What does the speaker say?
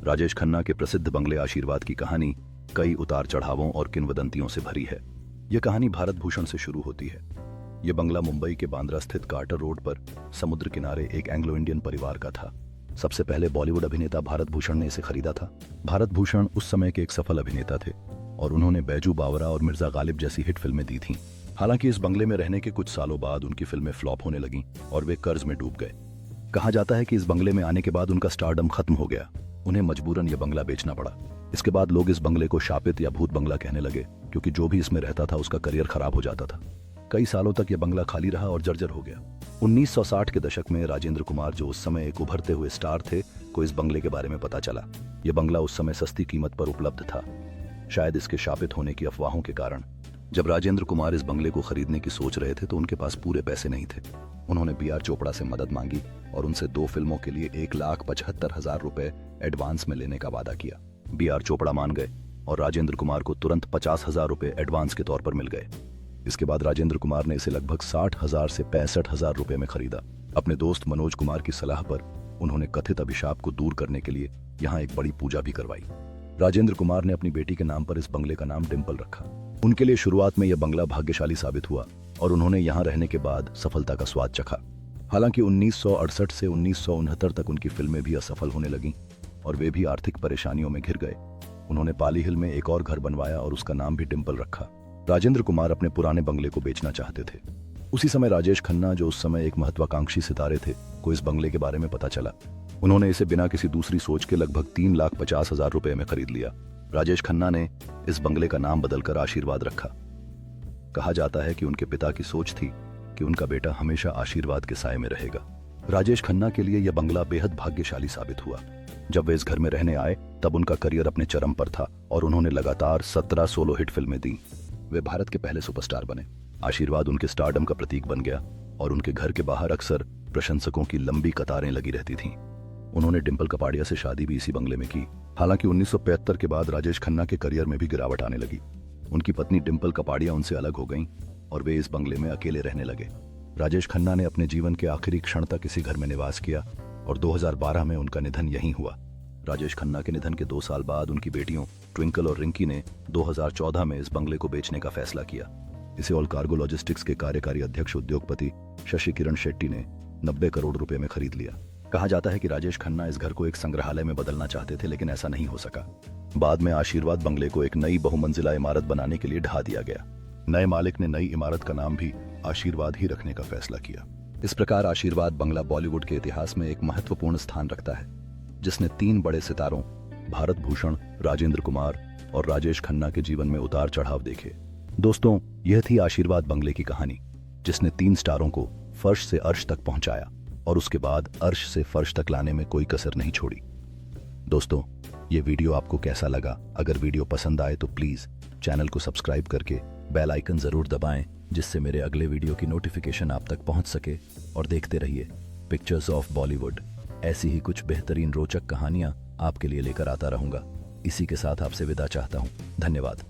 राजेश खन्ना के प्रसिद्ध बंगले आशीर्वाद की कहानी कई उतार चढ़ावों और किंवदंतियों से भरी है। यह कहानी भारत भूषण से शुरू होती है। यह बंगला मुंबई के बांद्रा स्थित कार्टर रोड पर समुद्र किनारे एक एंग्लो इंडियन परिवार का था। सबसे पहले बॉलीवुड अभिनेता भारत भूषण ने इसे खरीदा था। भारत भूषण उस समय के एक सफल अभिनेता थे और उन्होंने बैजू बावरा और मिर्जा गालिब जैसी हिट फिल्में दी थीं। हालांकि इस बंगले में रहने के कुछ सालों बाद उनकी फिल्में फ्लॉप होने लगीं और वे कर्ज में डूब गए। कहा जाता है कि इस बंगले में आने के बाद उनका स्टारडम खत्म हो गया। उन्हें मजबूरन यह बंगला बेचना पड़ा। इसके बाद लोग इस बंगले को शापित या भूत बंगला कहने लगे, क्योंकि जो भी इसमें रहता था उसका करियर खराब हो जाता था। कई सालों तक यह बंगला खाली रहा और जर्जर हो गया। 1960 के दशक में राजेंद्र कुमार, जो उस समय एक उभरते हुए स्टार थे, को इस बंगले के बारे में पता चला। यह बंगला उस समय सस्ती कीमत पर उपलब्ध था, शायद इसके शापित होने की अफवाहों के कारण। जब राजेंद्र कुमार इस बंगले को खरीदने की सोच रहे थे तो उनके पास पूरे पैसे नहीं थे। उन्होंने बी आर चोपड़ा से मदद मांगी और उनसे 2 फिल्मों के लिए 1,75,000 रुपए एडवांस में लेने का वादा किया। बी आर चोपड़ा मान गए और राजेंद्र कुमार को तुरंत 50,000 रुपए एडवांस के तौर पर मिल गए। इसके बाद राजेंद्र कुमार ने इसे लगभग 60,000 से 65,000 रुपए में खरीदा। अपने दोस्त मनोज कुमार की सलाह पर उन्होंने कथित अभिशाप को दूर करने के लिए यहाँ एक बड़ी पूजा भी करवाई। राजेंद्र कुमार ने अपनी बेटी के नाम पर इस बंगले का नाम डिंपल रखा। उनके लिए शुरुआत में यह बंगला भाग्यशाली साबित हुआ और उन्होंने यहाँ रहने के बाद सफलता का स्वाद चखा। हालांकि 1968 से 1969 तक उनकी फिल्में भी असफल होने लगीं और वे भी आर्थिक परेशानियों में घिर गए। उन्होंने पाली हिल में एक और घर बनवाया और उसका नाम भी डिंपल रखा। राजेंद्र कुमार अपने पुराने बंगले को बेचना चाहते थे। उसी समय राजेश खन्ना, जो उस समय एक महत्वाकांक्षी सितारे थे, को इस बंगले के बारे में पता चला। उन्होंने इसे बिना किसी दूसरी सोच के लगभग 3,50,000 रुपए में खरीद लिया। राजेश खन्ना ने इस बंगले का नाम बदलकर आशीर्वाद रखा। कहा जाता है कि उनके पिता की सोच थी कि उनका बेटा हमेशा आशीर्वाद के साए में रहेगा। राजेश खन्ना के लिए यह बंगला बेहद भाग्यशाली साबित हुआ। जब वे इस घर में रहने आए तब उनका करियर अपने चरम पर था और उन्होंने लगातार 17 सोलो हिट फिल्में दी। वे भारत के पहले सुपरस्टार बने। आशीर्वाद उनके स्टारडम का प्रतीक बन गया और उनके घर के बाहर अक्सर प्रशंसकों की लंबी कतारें लगी रहती थीं। उन्होंने डिंपल कपाड़िया से शादी भी इसी बंगले में की। हालांकि 1975 के बाद राजेश खन्ना के करियर में भी गिरावट आने लगी। उनकी पत्नी डिंपल कपाड़िया उनसे अलग हो गईं और वे इस बंगले में अकेले रहने लगे। राजेश खन्ना ने अपने जीवन के आखिरी क्षण तक इसी घर में निवास किया और 2012 में उनका निधन यहीं हुआ। राजेश खन्ना के निधन के 2 साल बाद उनकी बेटियों ट्विंकल और रिंकी ने 2014 में इस बंगले को बेचने का फैसला किया। इसे ऑल कार्गो लॉजिस्टिक्स के कार्यकारी अध्यक्ष उद्योगपति शशि किरण शेट्टी ने 90 करोड़ रुपए में खरीद लिया। कहा जाता है कि राजेश खन्ना इस घर को एक संग्रहालय में बदलना चाहते थे, लेकिन ऐसा नहीं हो सका। बाद में आशीर्वाद बंगले को एक नई बहुमंजिला इमारत बनाने के लिए ढा दिया गया। नए मालिक ने नई इमारत का नाम भी आशीर्वाद ही रखने का फैसला किया। इस प्रकार आशीर्वाद बंगला बॉलीवुड के इतिहास में एक महत्वपूर्ण स्थान रखता है, जिसने 3 बड़े सितारों भारत भूषण, राजेंद्र कुमार और राजेश खन्ना के जीवन में उतार चढ़ाव देखे। दोस्तों, यह थी आशीर्वाद बंगले की कहानी, जिसने 3 स्टारों को फर्श से अर्श तक पहुंचाया और उसके बाद अर्श से फर्श तक लाने में कोई कसर नहीं छोड़ी। दोस्तों, ये वीडियो आपको कैसा लगा? अगर वीडियो पसंद आए तो प्लीज चैनल को सब्सक्राइब करके बेल आइकन जरूर दबाएं, जिससे मेरे अगले वीडियो की नोटिफिकेशन आप तक पहुंच सके। और देखते रहिए पिक्चर्स ऑफ बॉलीवुड। ऐसी ही कुछ बेहतरीन रोचक कहानियां आपके लिए लेकर आता रहूंगा। इसी के साथ आपसे विदा चाहता हूं। धन्यवाद।